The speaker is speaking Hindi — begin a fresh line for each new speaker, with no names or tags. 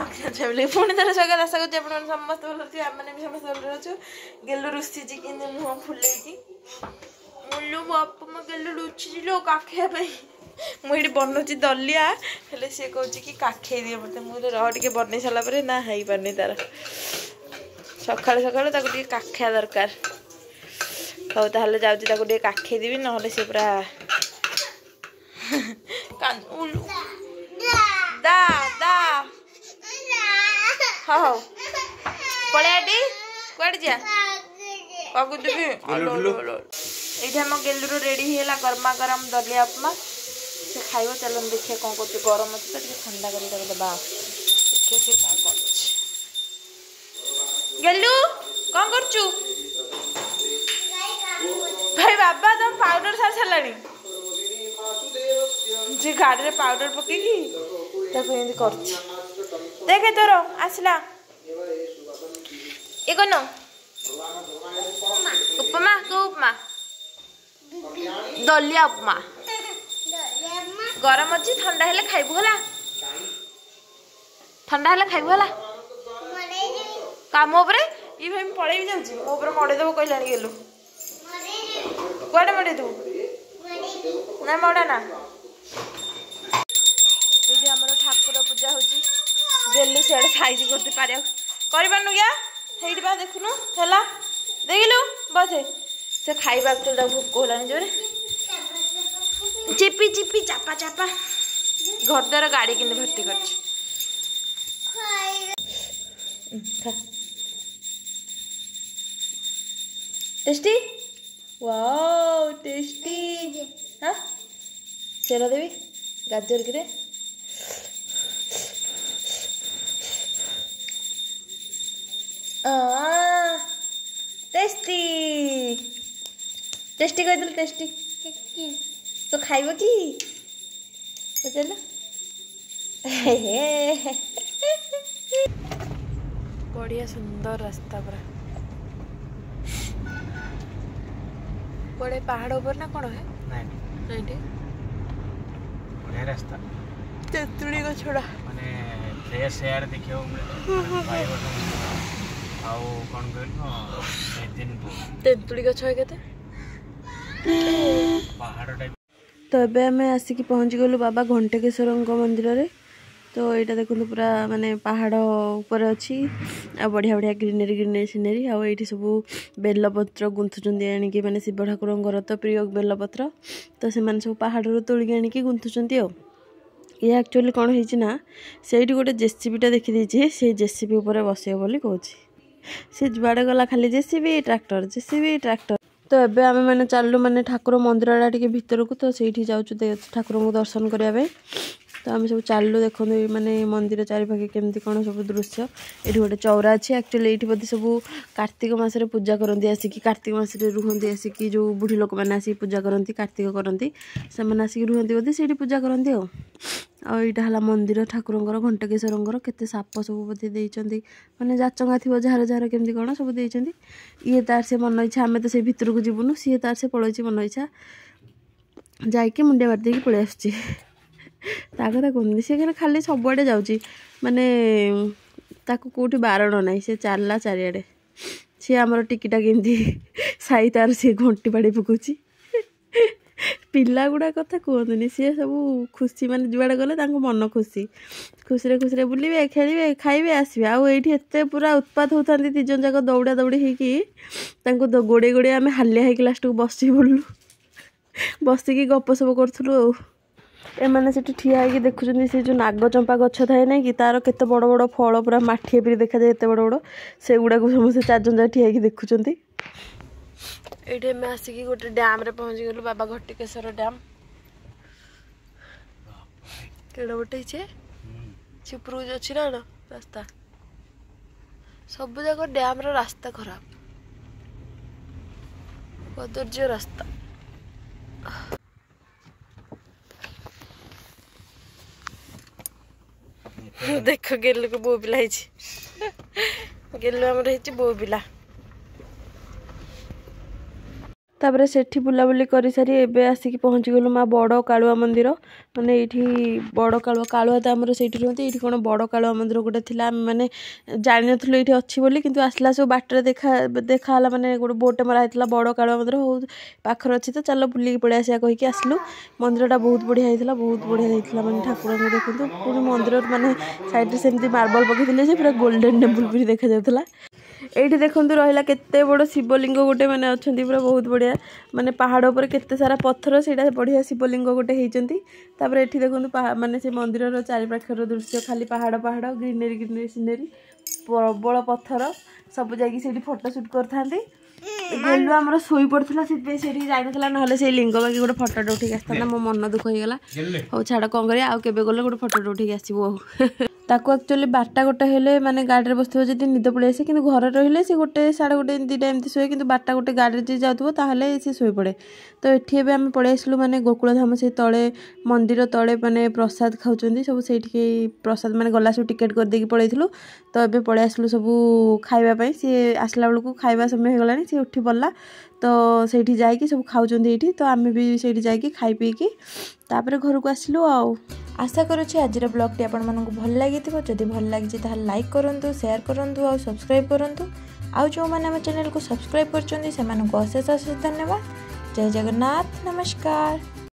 फैमिली पुणी थोड़ा स्वागत आशा करते समस्त भल थी आम भी समस्त भल अच्छु गेलु रुसी कि मुह फुले मुलु बाप मो गेलु रुची लो काखे मुझे बनाऊँ दलिया हेले सी कौन कि काखे दिए मत मुझे रह टे बन सारापर ना हो पारनी तार सका सका काखिया दरकार हौ ताल जाऊँ काखे देवी ना सी पूरा दा दा हाँ पलैटी कड़े जा कगुदबी ये आम गेलुर रेडी है गरमा गरम दलिया उपमा से खाइब चलो देखिए कौन कर गरम अच्छे तो ठंडा कर दबा देखिए सी कौन कर गेलु कौन करचु भाई बाबा तुम पाउडर सार सारे जे गाड़ी रे पाउडर पकेगी कर देखे तोर आसला ये कौन उपमा को उपमा दलिया उपमा गरम अच्छी ठंडा हेले खाइबू होला ठंडा हेले खाइबू होला काम उपरे ये भाई पड़े भी जाऊँ मो ऊपर मड़ेदेव कहला गेलु कुआडे मड़ेदेव ना मड़ा ना ये आम ठाकुर पूजा होची गेलु सियाड़े साइज करते पारू क्या हेट बा देखुनु है देखिलु बसे से खाइबा भोक होलानी जोरे चिपी चिपी चापा चापा घर द्वार गाड़ी कि भर्ती कर टेस्टी वाओ टेस्टी हाँ चेरा देवी गाजर की टेस्टी टेस्टी कह टेस्टी तो खाइब कि चल बढ़िया सुंदर रास्ता पूरा बड़े पहाड़ ऊपर ना कौन है नहीं
बढ़िया रास्ता
तेतुली को छोड़ा
माने फ्रेश एयर देखियो आउ कौन कहल दिन
तेतुली गछ केते
पहाड़ टाइप
तो एबे हमें आसिक पहुँच गलु बाबा घंटेश्वर मंदिर रे तो यहाँ देखो पूरा माने पहाड़ ऊपर अच्छी आ बढ़िया बढ़िया ग्रीनरी ग्रीनरी सीनरी आ ये सब बेलपत्र गुंथुंट आणिकी माने शिव ठाकुर तो प्रिय बेलपत्र तो से सब पहाड़ तोलिक आणिकी गुंथुंट ये एक्चुअली कौन है से गोटे जेसीबीटा देखी से जेसीबी उपर बस बोली कहूँ सी जुआड़े गला खाली जेसीबी ट्रैक्टर तो एबे आमे माने चलू माने ठाकुर मंदिर आड़ा टिके भीतर को तो सेठी जाऊँ ठाकुर को दर्शन करने तो आम सब चलू देखो माने मंदिर चारिपाखे केमती कौन सब दृश्य ये गोटे चौरा अच्छी एक्चुअली ये बोधे सब कार्तिक मासरे पूजा करती आसिक कार्तिक मासरे रुहंती आसिक जो बुढ़ी लोक मैंने आसिक पूजा करती कार्तिक करती से आसिक रुहंती बोधे से पूजा करती आईटा है मंदिर ठाकुर घंटेश्वर केते साप सब बोधे देइचंती माने जाचंगा थी जार जार केमती कौन सब देइचंती ये तार से मन इच्छा आम तो से भितर को जीवनु सी तार से पलैची मन इच्छा जाकि मुंडिया बार देकी पलि आसुची ता कथा कहूँ सी खाली सबुआड़े जाऊँगी माने ताको कोठी बारण ना से चलला चारिआडे सी आमर टिकिटा केमती साई तार सी घंटी बाड़ी पकाउची पिला गुड़ा कथा कहतुनि सी सब खुशी माने जुआड़े गले मन खुशी खुशी खुशी बुलिबे खेलिबे खाइबे आसबे आउठी एते पूरा उत्पात होता तीजन जाक दौड़ा दौड़ी होगी गोड़े गोड़े आम हालिया होगी लास्ट को बसी पड़लु बसिकी गपसप करूँ एमाने से ठिया होगी देखुं से जो नागचंपा गछ थाए ना कि तार केते बड़ बड़ फल पूरा माठी परी देखा जाए एत बड़ बड़ से गुड़ा को समस्त चारजन जा ठिया होगी देखुं ये मैं आसिक गोटे डैम रे पहुँच गलु बाबा घंटेश्वर डैम केड़ा गोटे चिप्रुज अच्छी ना रास्ता सब जाक डैम रो रास्ता खराब कदर्य रास्ता देख गेलु को बो पिला गेलु आमर बो पिला तापर सेठी बुलाबुली कर सारी एबे आसिक पहुँची गलु माँ बड़ कालुआ मंदिर माने ये बड़ कालुआ कालुआ तो आमर से रुहते ये कौन बड़ कालुआ मंदिर गोटे थी मैंने जान नु ये अच्छी बोली किंतु आसला सब बाटर देखाला माने गोटे बोर्ड मरा होता बड़ कालुआ मंदिर बहुत पाखर अच्छी तो चलो बुलिक पड़े आसा कहीकि आसलु मंदिरटा बहुत बढ़िया होता बहुत बढ़िया होता माने ठाकुर को देखते पुणी मंदिर माने साइड से मार्बल पकईले पूरा गोल्डन टेम्पल भी देखा जाता ये देखो रहा केते बड़ शिवलिंग गोटे मैंने अच्छा पूरा बहुत बढ़िया माने पहाड़ पर केते सारा पत्थर से बढ़िया शिवलिंग गोटे होती तापर ये देखो माने से मंदिर चारिपाखर दृश्य खाली पहाड़ पहाड़ ग्रीनरी ग्रीनरी सीनरी प्रबल पत्थर सब जाकि फोटो सुट करते गेलु आमर शोई पड़ता से जाना ना से लिंग बाकी गोटे फटोटे उठे आसता मो मन दुख होगा हो छाड़ कौन कर गले गोटे फटोटे उठे आसो ताको एक्चुअली 12टा गोटे हेले माने गाड़ी बस जब निद पड़े आसे कि घर रही से गोटे 1:30 2टा एमती शुए कि 12टा गोटे गाड़ी जी जाऊँ ताहले सी शुई पड़े तो ये आम पड़े आसलु माने गोकुलधाम से तले मंदिर तले माने प्रसाद खाऊँ सब से प्रसाद माने गला सब टिकेट करदे पलैलु तो ये पड़े आसलु सब खावाई सी आसला बेलू खावा समय हो गला सी उठी पड़ला तो से जाकि सब खाऊँ ये तो आम भी से जाकि खाई पीकी तापर घर को आसलु
आशा करुँचे आज ब्लॉगटी आपण मानक भल लगी जदि भल लगी लाइक करूँ शेयर करूँ और सब्सक्राइब करूँ आउ जो मैंने आम चैनल को सब्सक्राइब कर अशेष अशेष धन्यवाद। जय जगन्नाथ, नमस्कार।